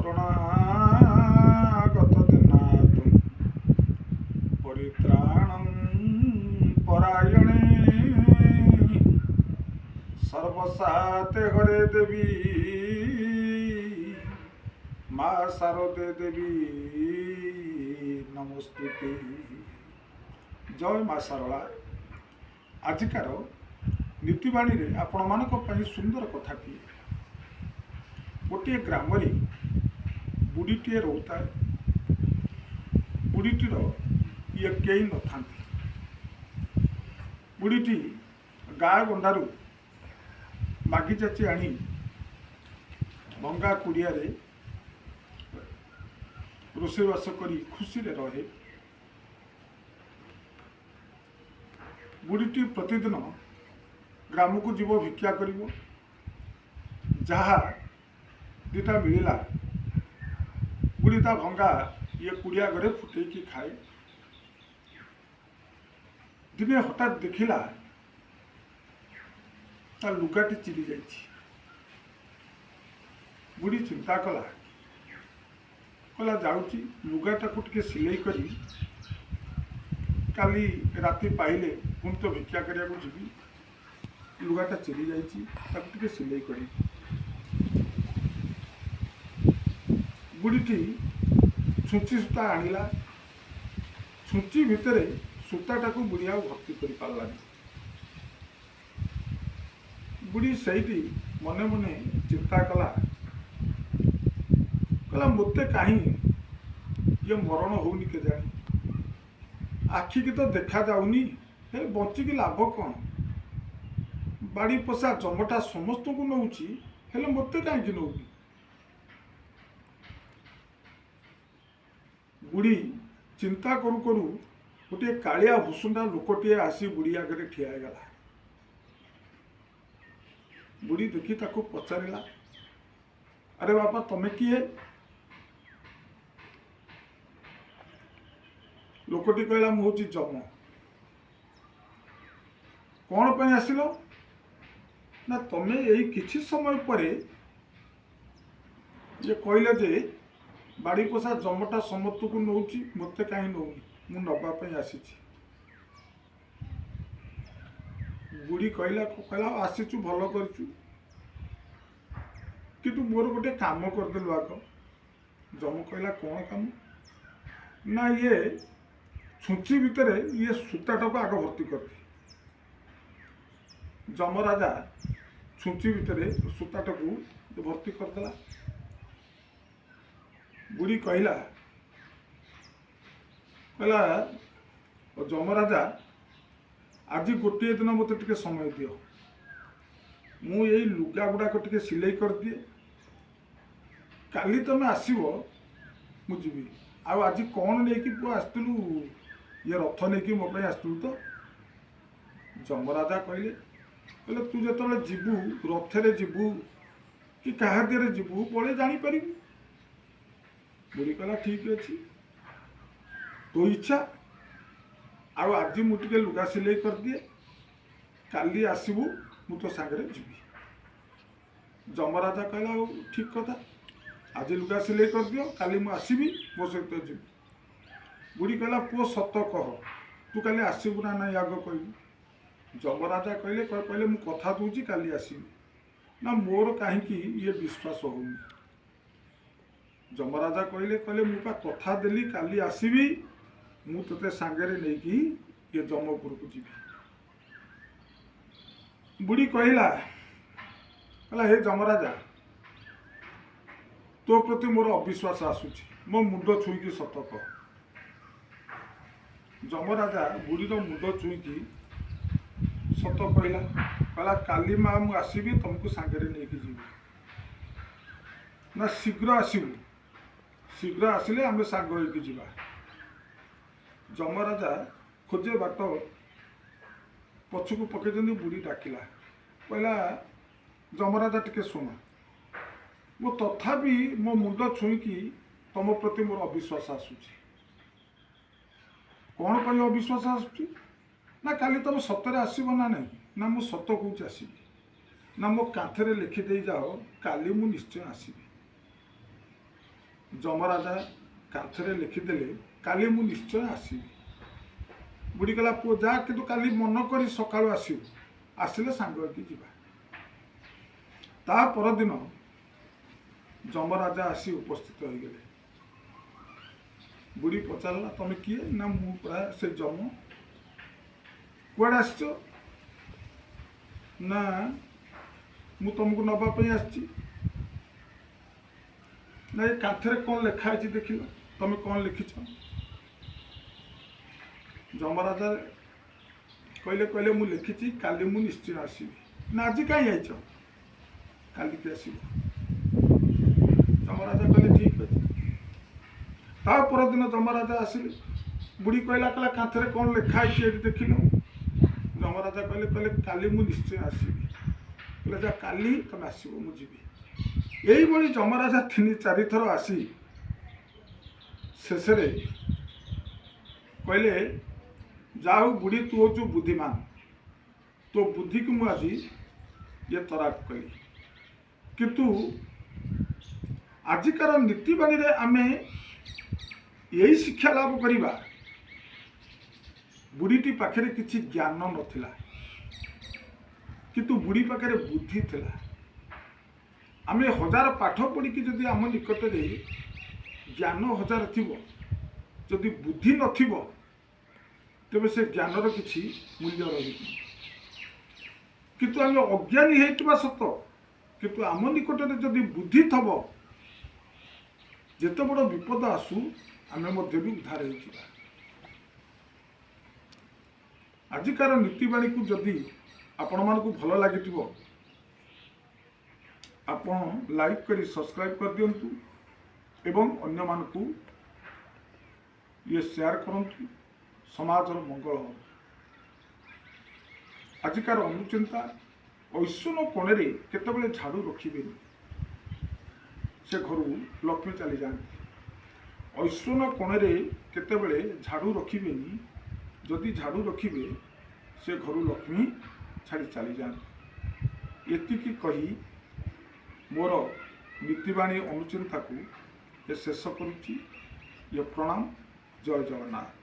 শরণাগত দিনাতম পরিত্রাণং পরায়ণে সর্বসাতে হরে দেবী মা শারদে দেবী নমস্তুতে। জয় মা শারଳା। ଆଜିକାର ନୀତିବାଣୀରେ ଆପଣମାନଙ୍କ ପାଇଁ ସୁନ୍ଦର କଥାଟିଏ। ଗୋଟିଏ ଗ୍ରାମରେ ବୁଢ଼ୀଟିଏ ରହୁଥାଏ। ବୁଢ଼ୀଟିର ଇଏ କେହି ନଥାନ୍ତି। ବୁଢ଼ୀଟି ଗାଁ ଗଣ୍ଡାରୁ ମାଗି ଯାଚି ଆଣି ଭଙ୍ଗା କୁଡ଼ିଆରେ ରୋଷେଇବାସ କରି ଖୁସିରେ ରହେ। ବୁଢ଼ୀଟି ପ୍ରତିଦିନ ଗ୍ରାମକୁ ଯିବ, ଭିକ୍ଷା କରିବ। ଯାହା ଦୁଇଟା ମିଳିଲା ବୁଢ଼ୀ ତା ଭଙ୍ଗା ଇଏ କୁଡ଼ିଆ ଘରେ ଫୁଟେଇକି ଖାଏ। ଦିନେ ହଠାତ୍ ଦେଖିଲା ତା ଲୁଗାଟି ଚିରି ଯାଇଛି। ବୁଢ଼ୀ ଚିନ୍ତା କଲା ଯାଉଛି ଲୁଗାଟାକୁ ଟିକେ ସିଲେଇ କରି କାଲି ରାତି ପାଇଲେ ପୁଣି ତ ଭିକ୍ଷା କରିବାକୁ ଯିବି। ଲୁଗାଟା ଚିରି ଯାଇଛି, ତାକୁ ଟିକେ ସିଲେଇ କରି। ବୁଢ଼ୀଟି ଛୁଞ୍ଚି ସୂତା ଆଣିଲା। ଛୁଞ୍ଚି ଭିତରେ ସୂତାଟାକୁ ବୁଢ଼ୀ ଆଉ ଭର୍ତ୍ତି କରିପାରିଲାନି। ବୁଢ଼ୀ ସେଇଠି ମନେ ମନେ ଚିନ୍ତା କଲା ମୋତେ କାହିଁ ଇଏ ମରଣ ହଉନି କେଜାଣି। ଆଖିକି ତ ଦେଖାଯାଉନି, ହେ ବଞ୍ଚିକି ଲାଭ କ'ଣ? ବାଡ଼ି ପୋଷା ଜମଟା ସମସ୍ତଙ୍କୁ ନେଉଛି, ହେଲେ ମୋତେ କାହିଁକି ନେଉନି? ବୁଢ଼ୀ ଚିନ୍ତା କରୁ କରୁ ଗୋଟିଏ କାଳିଆ ଭୁଷୁଣ୍ଡା ଲୋକଟିଏ ଆସି ବୁଢ଼ୀ ଆଗରେ ଠିଆ ହେଇଗଲା। ବୁଢ଼ୀ ଦେଖି ତାକୁ ପଚାରିଲା, ଆରେ ବାପା ତମେ କିଏ? ଲୋକଟି କହିଲା, ମୁଁ ହେଉଛି ଯମ। କ'ଣ ପାଇଁ ଆସିଲ? ନା ତମେ ଏଇ କିଛି ସମୟ ପରେ ଇଏ କହିଲେ ଯେ ବାଡ଼ି ପୋଷା ଜମଟା ସମସ୍ତଙ୍କୁ ନେଉଛି, ମୋତେ କାହିଁ ନେଉନି? ମୁଁ ନେବା ପାଇଁ ଆସିଛି। ବୁଢ଼ୀ କହିଲା ଆସିଛୁ, ଭଲ କରିଛୁ, କିନ୍ତୁ ମୋର ଗୋଟେ କାମ କରିଦେଲୁ ଆଗ। ଯମ କହିଲା, କ'ଣ କାମ? ନା ଇଏ ଛୁଞ୍ଚି ଭିତରେ ଇଏ ସୂତାଟାକୁ ଆଗ ଭର୍ତ୍ତି କରିଦିଏ। ଯମରାଜା ଛୁଞ୍ଚି ଭିତରେ ସୂତାଟାକୁ ଭର୍ତ୍ତି କରିଦେଲା। ବୁଢ଼ୀ କହିଲା ଯମରାଜା ଆଜି ଗୋଟିଏ ଦିନ ମୋତେ ଟିକେ ସମୟ ଦିଅ, ମୁଁ ଏଇ ଲୁଗା ଗୁଡ଼ାକ ଟିକେ ସିଲେଇ କରିଦିଏ। କାଲି ତମେ ଆସିବ, ମୁଁ ଯିବି। ଆଉ ଆଜି କ'ଣ ନେଇକି ପୁଅ ଆସିଥିଲୁ? ଇଏ ରଥ ନେଇକି ମୋ ପାଇଁ ଆସିଥିଲୁ ତ? ଯମରାଜା କହିଲେ ତୁ ଯେତେବେଳେ ଯିବୁ, ରଥରେ ଯିବୁ କି କାହା ଦେହରେ ଯିବୁ, ବଳେ ଜାଣିପାରିବୁ। ବୁଢ଼ୀ କହିଲା, ଠିକ୍ ଅଛି, ତୋ ଇଚ୍ଛା। ଆଉ ଆଜି ମୁଁ ଟିକେ ଲୁଗା ସିଲେଇ କରିଦିଏ, କାଲି ଆସିବୁ, ମୁଁ ତୋ ସାଙ୍ଗରେ ଯିବି। ଯମରାଜା କହିଲା, ଆଉ ଠିକ୍ କଥା, ଆଜି ଲୁଗା ସିଲେଇ କରିଦିଅ, କାଲି ମୁଁ ଆସିବି, ମୋ ସହିତ ଯିବି। ବୁଢ଼ୀ କହିଲା, ପୁଅ ସତ କହ, ତୁ କାଲି ଆସିବୁ ନା ନାହିଁ ଆଗ କହିବୁ। ଯମରାଜା କହିଲେ ମୁଁ କଥା ଦେଉଛି କାଲି ଆସିବି। ନା ମୋର କାହିଁକି ଇଏ ବିଶ୍ୱାସ ହଉନି। ଯମରାଜା କହିଲେ ମୁଁ ପା କଥା ଦେଲି କାଲି ଆସିବି, ମୁଁ ତୋତେ ସାଙ୍ଗରେ ନେଇକି ଇଏ ଯମପୁରକୁ ଯିବି। ବୁଢ଼ୀ କହିଲା ହେ ଯମରାଜା, ତୋ ପ୍ରତି ମୋର ଅବିଶ୍ୱାସ ଆସୁଛି, ମୋ ମୁଣ୍ଡ ଛୁଇଁକି ସତ କହ। ଯମରାଜା ବୁଢ଼ୀର ମୁଣ୍ଡ ଛୁଇଁକି ସତ କହିଲା କାଲି ମା ମୁଁ ଆସିବି, ତମକୁ ସାଙ୍ଗରେ ନେଇକି ଯିବି। ନା ଶୀଘ୍ର ଆସିବୁ, ଶୀଘ୍ର ଆସିଲେ ଆମେ ସାଙ୍ଗ ହେଇକି ଯିବା। ଯମରାଜା ଖୋଜେ ବାଟ ପଛକୁ ପକେଇଛନ୍ତି। ବୁଢ଼ୀ ଡାକିଲା, କହିଲା ଯମରାଜା ଟିକେ ଶୁଣ, ମୁଁ ତଥାପି ମୋ ମୁଣ୍ଡ ଛୁଇଁକି ତମ ପ୍ରତି ମୋର ଅବିଶ୍ୱାସ ଆସୁଛି। କ'ଣ ପାଇଁ ଅବିଶ୍ୱାସ ଆସୁଛି? ନା କାଲି ତମେ ସତରେ ଆସିବ ନା ନାହିଁ? ନା ମୁଁ ସତ କହୁଛି ଆସିବି। ନା ମୋ କାନ୍ଥରେ ଲେଖିଦେଇ ଯାଅ, କାଲି ମୁଁ ନିଶ୍ଚୟ ଆସିବି। ଯମରାଜା କାନ୍ଥରେ ଲେଖିଦେଲେ କାଲି ମୁଁ ନିଶ୍ଚୟ ଆସିବି। ବୁଢ଼ୀ କହିଲା ପୁଅ ଯା, କିନ୍ତୁ କାଲି ମନ କରି ସକାଳୁ ଆସିବୁ, ଆସିଲେ ସାଙ୍ଗ ହେଇକି ଯିବା। ତା ପରଦିନ ଯମରାଜା ଆସି ଉପସ୍ଥିତ ହୋଇଗଲେ। ବୁଢ଼ୀ ପଚାରିଲା ତମେ କିଏ? ନା ମୁଁ ପ୍ରାୟ ସେ ଯମ। କୁଆଡ଼େ ଆସିଛ? ନା ମୁଁ ତମକୁ ନେବା ପାଇଁ ଆସିଛି। ନା ଏ କାନ୍ଥରେ କ'ଣ ଲେଖା ହେଇଛି ଦେଖିଲ, ତମେ କ'ଣ ଲେଖିଛ? ଯମରାଜା କହିଲେ ମୁଁ ଲେଖିଛି କାଲି ମୁଁ ନିଶ୍ଚୟ ଆସିବି। ନା ଆଜି କାହିଁ ଆଇଛ? କାଲିକି ଆସିବ। ଯମରାଜା କହିଲେ ଠିକ୍ ଅଛି। ତା ପରଦିନ ଯମରାଜା ଆସିଲେ। ବୁଢ଼ୀ କହିଲା କାନ୍ଥରେ କ'ଣ ଲେଖା ହେଇଛି ଏଠି ଦେଖିଲ? ଯମରାଜା କହିଲେ କାଲି ମୁଁ ନିଶ୍ଚୟ ଆସିବି। କହିଲେ ଯା କାଲି ତମେ ଆସିବ, ମୁଁ ଯିବି। এইଭଳି ଯମରାଜା 3-4 ଥର ଆସି ଶେଷରେ କହିଲେ ଯା ହଉ ବୁଢ଼ୀ ତୁ ହେଉଛୁ ବୁଦ୍ଧିମାନ, ତୋ ବୁଦ୍ଧିକୁ ମୁଁ ଆଜି ତରାକ କଲି। କିନ୍ତୁ ଆଜିକାର ନୀତିବାଣୀରେ ଆମେ ଏହି ଶିକ୍ଷା ଲାଭ କରିବା, ବୁଢ଼ୀଟି ପାଖରେ କିଛି ଜ୍ଞାନ ନଥିଲା, କିନ୍ତୁ ବୁଢ଼ୀ ପାଖରେ ବୁଦ୍ଧି ଥିଲା। ଆମେ 1000 ପାଠ ପଢ଼ିକି ଯଦି ଆମ ନିକଟରେ ଜ୍ଞାନ 1000 ଥିବ, ଯଦି ବୁଦ୍ଧି ନଥିବ, ତେବେ ସେ ଜ୍ଞାନର କିଛି ମୂଲ୍ୟ ରହିବ। କିନ୍ତୁ ଆମେ ଅଜ୍ଞାନୀ ହେଇଥିବା ସତ, କିନ୍ତୁ ଆମ ନିକଟରେ ଯଦି ବୁଦ୍ଧି ଥବ, ଯେତେ ବଡ଼ ବିପଦ ଆସୁ ଆମେ ମଧ୍ୟ ବି ଉଦ୍ଧାର ହେଇଯିବା। ଆଜିକାର ନୀତିବାଣୀକୁ ଯଦି ଆପଣମାନଙ୍କୁ ଭଲ ଲାଗିଥିବ, ଆପଣ ଲାଇକ୍ କରି ସବସ୍କ୍ରାଇବ୍ କରିଦିଅନ୍ତୁ ଏବଂ ଅନ୍ୟମାନଙ୍କୁ ସେୟାର କରନ୍ତୁ। ସମାଜର ମଙ୍ଗଳ ହେବ। ଆଜିକାର ଅନୁଚିନ୍ତା ଐଶ୍ୱନ କୋଣରେ କେତେବେଳେ ଝାଡ଼ୁ ରଖିବେନି, ସେ ଘରୁ ଲକ୍ଷ୍ମୀ ଚାଲିଯାଆନ୍ତି। ଐଶ୍ୱନ କୋଣରେ କେତେବେଳେ ଝାଡ଼ୁ ରଖିବେନି, ଯଦି ଝାଡ଼ୁ ରଖିବେ ସେ ଘରୁ ଲକ୍ଷ୍ମୀ ଛାଡ଼ି ଚାଲିଯାଆନ୍ତି। ଏତିକି କହି ମୋର ନୀତିବାଣୀ ଅନୁଚିନ୍ତାକୁ ଶେଷ କରୁଛି। ପ୍ରଣାମ। ଜୟ ଜଗନ୍ନାଥ।